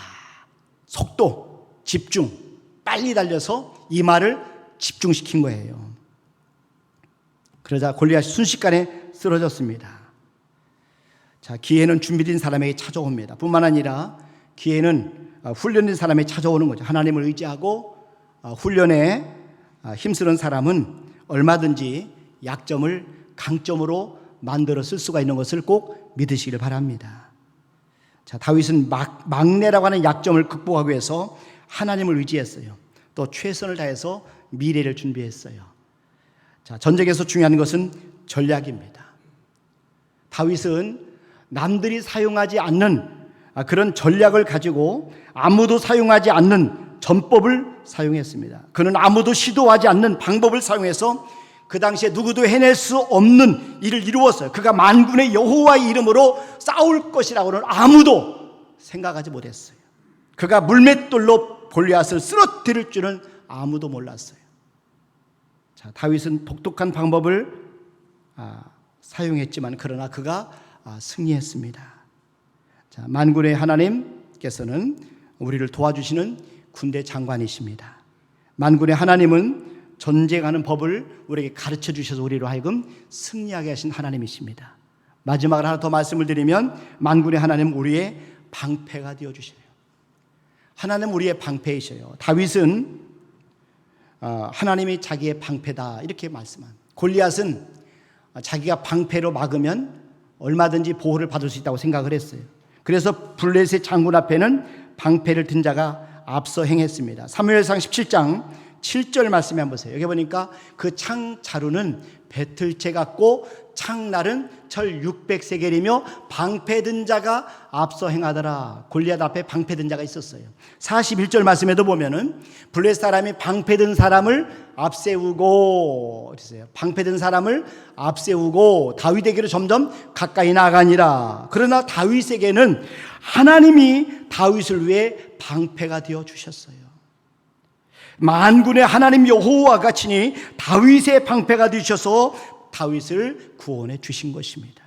속도, 집중, 빨리 달려서 이마를 집중시킨 거예요. 그러자 골리앗이 순식간에 쓰러졌습니다. 자, 기회는 준비된 사람에게 찾아옵니다. 뿐만 아니라 기회는 훈련된 사람에게 찾아오는 거죠. 하나님을 의지하고 훈련에 힘쓰는 사람은 얼마든지 약점을 강점으로 만들어 쓸 수가 있는 것을 꼭 믿으시길 바랍니다. 자, 다윗은 막내라고 하는 약점을 극복하기 위해서 하나님을 의지했어요. 또 최선을 다해서 미래를 준비했어요. 자, 전쟁에서 중요한 것은 전략입니다. 다윗은 남들이 사용하지 않는 그런 전략을 가지고 아무도 사용하지 않는 전법을 사용했습니다. 그는 아무도 시도하지 않는 방법을 사용해서 그 당시에 누구도 해낼 수 없는 일을 이루었어요. 그가 만군의 여호와의 이름으로 싸울 것이라고는 아무도 생각하지 못했어요. 그가 물맷돌로 골리앗을 쓰러뜨릴 줄은 아무도 몰랐어요. 자, 다윗은 독특한 방법을 사용했지만 그러나 그가 승리했습니다. 자, 만군의 하나님께서는 우리를 도와주시는 군대 장관이십니다. 만군의 하나님은 전쟁하는 법을 우리에게 가르쳐 주셔서 우리로 하여금 승리하게 하신 하나님이십니다. 마지막으로 하나 더 말씀을 드리면 만군의 하나님 우리의 방패가 되어 주셔요. 하나님 우리의 방패이셔요. 다윗은 하나님이 자기의 방패다 이렇게 말씀한. 골리앗은 자기가 방패로 막으면 얼마든지 보호를 받을 수 있다고 생각을 했어요. 그래서 블레셋 장군 앞에는 방패를 든 자가 앞서 행했습니다. 사무엘상 17장 7절 말씀에 한번 보세요. 여기 보니까 그 창 자루는 배틀채 같고 창날은 철 600세겔이며 방패 든 자가 앞서 행하더라. 골리앗 앞에 방패 든 자가 있었어요. 41절 말씀에도 보면은 블레셋 사람이 방패 든 사람을 앞세우고 방패 든 사람을 앞세우고 다윗에게로 점점 가까이 나아가니라. 그러나 다윗에게는 하나님이 다윗을 위해 방패가 되어 주셨어요. 만군의 하나님 여호와가 친히 다윗의 방패가 되셔서 다윗을 구원해 주신 것입니다.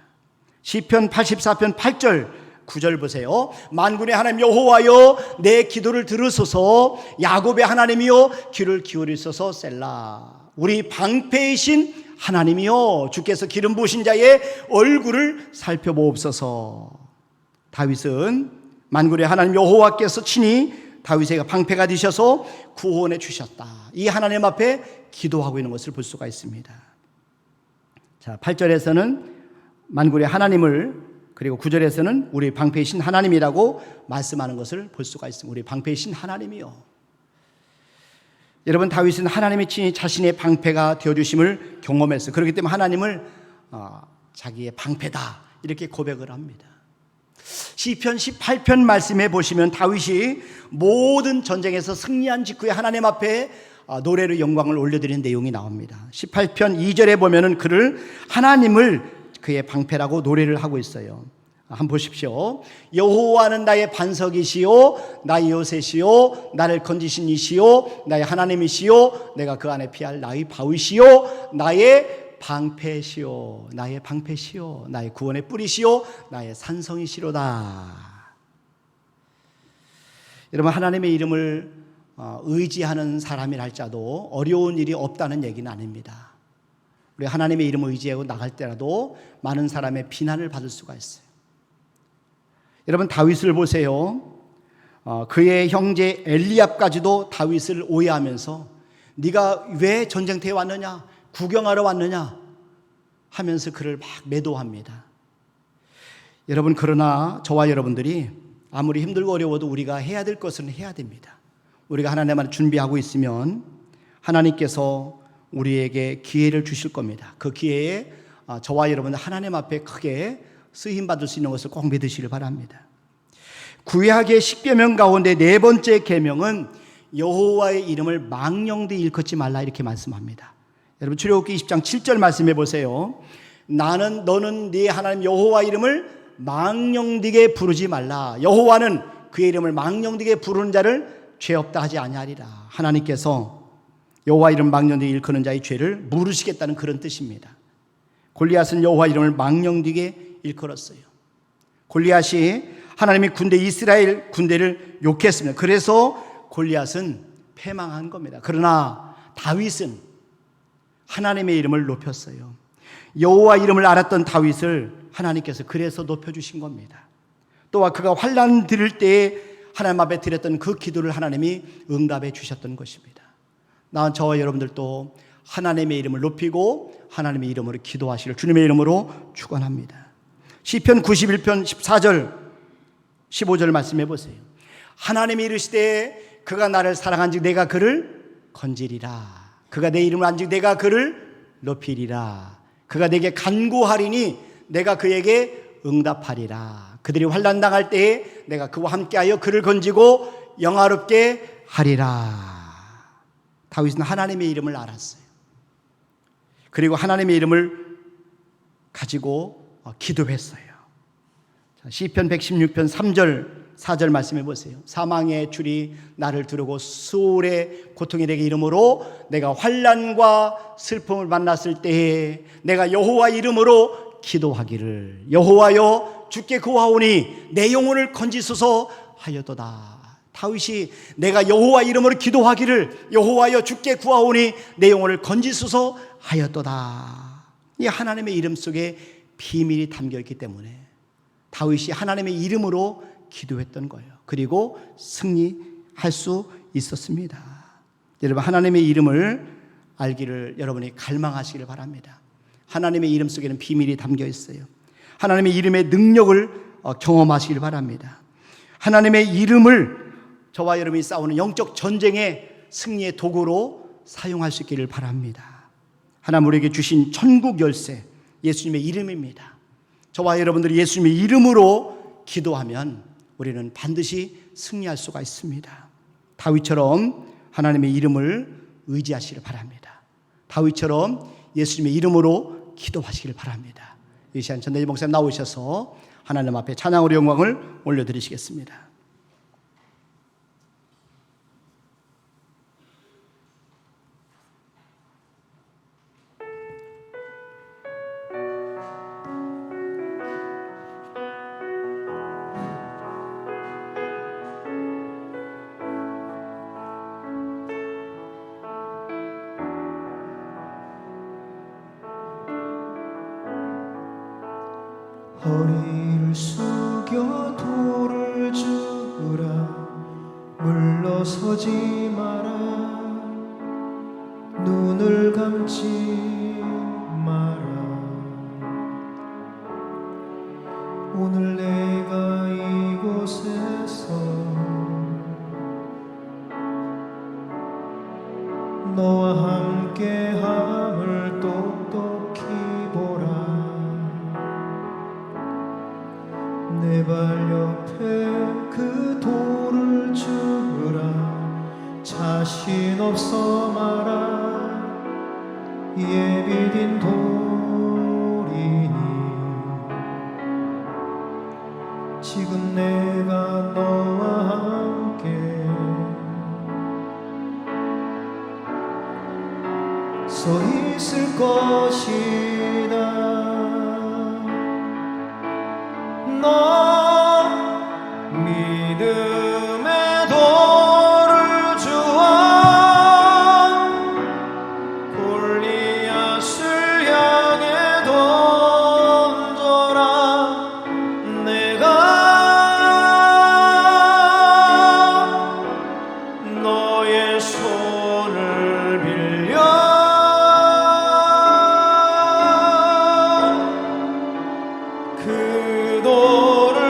시편 84편 8절 9절 보세요. 만군의 하나님 여호와여 내 기도를 들으소서 야곱의 하나님이여 귀를 기울이소서 셀라. 우리 방패이신 하나님이여 주께서 기름 부으신 자의 얼굴을 살펴보옵소서. 다윗은 만군의 하나님 여호와께서 친히 다윗에게 방패가 되셔서 구원해 주셨다. 이 하나님 앞에 기도하고 있는 것을 볼 수가 있습니다. 자, 8절에서는 만군의 하나님을 그리고 9절에서는 우리 방패이신 하나님이라고 말씀하는 것을 볼 수가 있습니다. 우리 방패이신 하나님이요. 여러분 다윗은 하나님이 친히 자신의 방패가 되어주심을 경험했어요. 그렇기 때문에 하나님을 자기의 방패다 이렇게 고백을 합니다. 시편 18편 말씀에 보시면 다윗이 모든 전쟁에서 승리한 직후에 하나님 앞에 노래로 영광을 올려드리는 내용이 나옵니다. 18편 2절에 보면은 그를 하나님을 그의 방패라고 노래를 하고 있어요. 한번 보십시오. 여호와는 나의 반석이시요 나의 요새시요 나를 건지신 이시요 나의 하나님이시요 내가 그 안에 피할 나의 바위시요 나의 방패시요 나의 방패시요 나의 구원의 뿌리시요 나의 산성이시로다. 여러분 하나님의 이름을 의지하는 사람이라 할지라도 어려운 일이 없다는 얘기는 아닙니다. 우리 하나님의 이름을 의지하고 나갈 때라도 많은 사람의 비난을 받을 수가 있어요. 여러분 다윗을 보세요. 그의 형제 엘리압까지도 다윗을 오해하면서 네가 왜 전쟁터에 왔느냐 구경하러 왔느냐 하면서 그를 막 매도합니다. 여러분 그러나 저와 여러분들이 아무리 힘들고 어려워도 우리가 해야 될 것은 해야 됩니다. 우리가 하나님 앞에 준비하고 있으면 하나님께서 우리에게 기회를 주실 겁니다. 그 기회에 저와 여러분들 하나님 앞에 크게 쓰임받을 수 있는 것을 꼭 믿으시길 바랍니다. 구약의 10계명 가운데 네 번째 계명은 여호와의 이름을 망령되이 일컫지 말라 이렇게 말씀합니다. 여러분 출애굽기 20장 7절 말씀해 보세요. 너는 네 하나님 여호와 이름을 망령되게 부르지 말라. 여호와는 그의 이름을 망령되게 부르는 자를 죄 없다 하지 아니하리라. 하나님께서 여호와 이름 망령되게 일컫는 자의 죄를 물으시겠다는 그런 뜻입니다. 골리앗은 여호와 이름을 망령되게 일컬었어요. 골리앗이 하나님의 군대 이스라엘 군대를 욕했습니다. 그래서 골리앗은 패망한 겁니다. 그러나 다윗은 하나님의 이름을 높였어요. 여호와 이름을 알았던 다윗을 하나님께서 그래서 높여주신 겁니다. 또한 그가 환난 들을 때에 하나님 앞에 드렸던 그 기도를 하나님이 응답해 주셨던 것입니다. 저와 여러분들도 하나님의 이름을 높이고 하나님의 이름으로 기도하시기를 주님의 이름으로 축원합니다. 시편 91편 14절 15절 말씀해 보세요. 하나님이 이르시되 그가 나를 사랑한즉 내가 그를 건지리라. 그가 내 이름을 안즉 내가 그를 높이리라. 그가 내게 간구하리니 내가 그에게 응답하리라. 그들이 환난 당할 때에 내가 그와 함께하여 그를 건지고 영화롭게 하리라. 다윗은 하나님의 이름을 알았어요. 그리고 하나님의 이름을 가지고 기도했어요. 시편 116편 3절 4절 말씀해 보세요. 사망의 줄이 나를 두르고 수월의 고통이 내게 이름으로 내가 환난과 슬픔을 만났을 때에 내가 여호와 이름으로 기도하기를 여호와여 주께 구하오니 내 영혼을 건지소서 하였도다. 다윗이 내가 여호와 이름으로 기도하기를 여호와여 주께 구하오니 내 영혼을 건지소서 하였도다. 이 하나님의 이름 속에 비밀이 담겨 있기 때문에 다윗이 하나님의 이름으로 기도했던 거예요. 그리고 승리할 수 있었습니다. 여러분, 하나님의 이름을 알기를 여러분이 갈망하시길 바랍니다. 하나님의 이름 속에는 비밀이 담겨 있어요. 하나님의 이름의 능력을 경험하시길 바랍니다. 하나님의 이름을 저와 여러분이 싸우는 영적 전쟁의 승리의 도구로 사용할 수 있기를 바랍니다. 하나님 우리에게 주신 천국 열쇠 예수님의 이름입니다. 저와 여러분들이 예수님의 이름으로 기도하면 우리는 반드시 승리할 수가 있습니다. 다윗처럼 하나님의 이름을 의지하시길 바랍니다. 다윗처럼 예수님의 이름으로 기도하시길 바랍니다. 이 시간 전대지 목사님 나오셔서 하나님 앞에 찬양으로 영광을 올려드리시겠습니다. 허리를 숙여 돌을 주라 물러서지 마라 눈을 감지 마라 오늘 내가 이곳에서 너와 함께함을 똑똑히 보라 내 발 옆에 그 돌을 주라 자신 없어 마라 예비된 돌이니 지금 내가 너와 함께 서 있을 것이다 너 믿음의 돌을 주어 골리앗을 향해 던져라 내가 너의 손을 빌려 그 돌을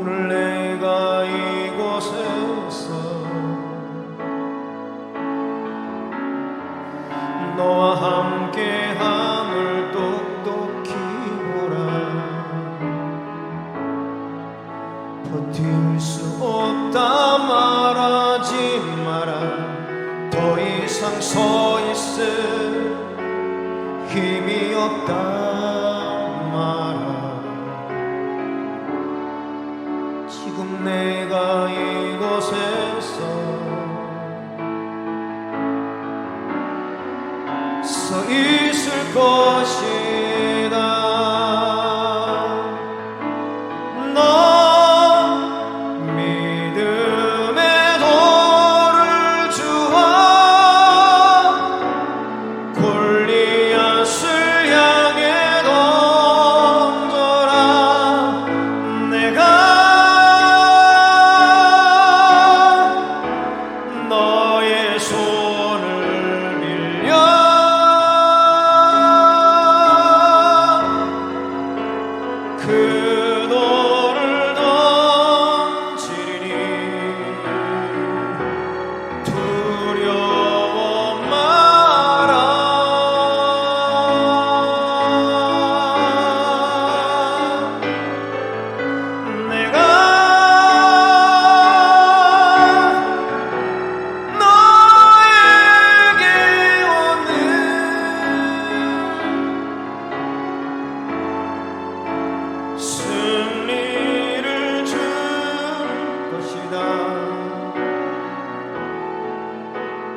오늘 내가 이곳에서 너와 함께함을 똑똑히 보라. 버틸 수 없다 말하지 마라. 더 이상 서 있을 힘이 없다 말아. 지금 내가 이곳에서 서 있을 것이다. 너 믿음의 돌을 주어 골리앗을 향해 던져라. 내가 너의 손을 빌려 그 돌을 던지리니 두려워 마라. 내가 너에게 오는 승리를 줄 것이다.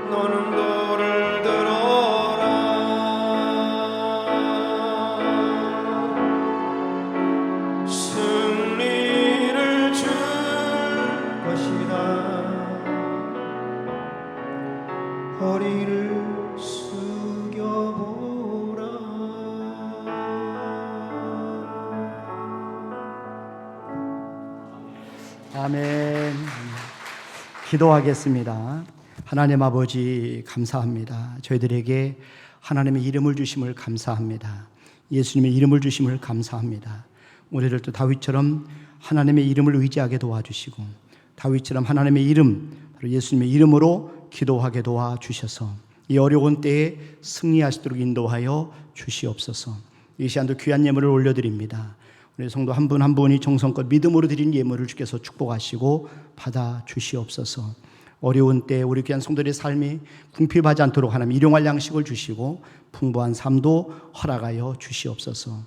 너는 돌을 들어라. 승리를 줄 것이다. 허리를 숙여보라. 아멘. 기도하겠습니다. 하나님 아버지 감사합니다. 저희들에게 하나님의 이름을 주심을 감사합니다. 예수님의 이름을 주심을 감사합니다. 우리를 또 다윗처럼 하나님의 이름을 의지하게 도와주시고 다윗처럼 하나님의 이름, 바로 예수님의 이름으로 기도하게 도와주셔서 이 어려운 때에 승리하시도록 인도하여 주시옵소서. 이 시간도 귀한 예물을 올려드립니다. 우리 성도 한 분 한 분이 정성껏 믿음으로 드린 예물을 주께서 축복하시고 받아 주시옵소서. 어려운 때 우리 귀한 성도들의 삶이 궁핍하지 않도록 하나님 일용할 양식을 주시고 풍부한 삶도 허락하여 주시옵소서.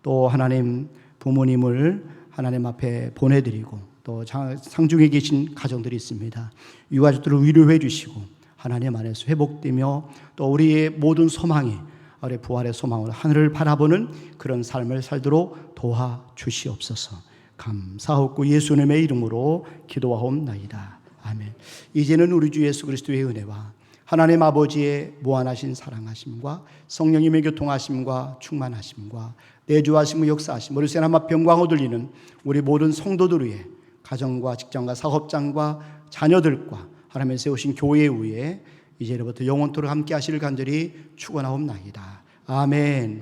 또 하나님 부모님을 하나님 앞에 보내드리고 또 상중에 계신 가정들이 있습니다. 유가족들을 위로해 주시고 하나님 안에서 회복되며 또 우리의 모든 소망이 아래 부활의 소망으로 하늘을 바라보는 그런 삶을 살도록 도와주시옵소서. 감사하고 예수님의 이름으로 기도하옵나이다. 아멘. 이제는 우리 주 예수 그리스도의 은혜와 하나님 아버지의 무한하신 사랑하심과 성령님의 교통하심과 충만하심과 내주하심과 역사하심, 우리 세상 앞 병광 얻으리는 우리 모든 성도들 위해 가정과 직장과 사업장과 자녀들과 하나님의 세우신 교회 위에 이제로부터 영원토록 함께 하시를 간절히 축원하옵나이다. 아멘.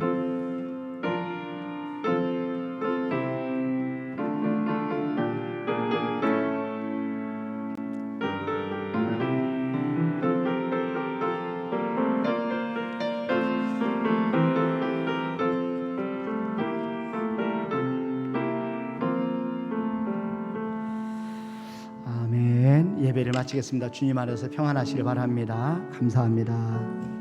예배를 마치겠습니다. 주님 안에서 평안하시길 바랍니다. 감사합니다.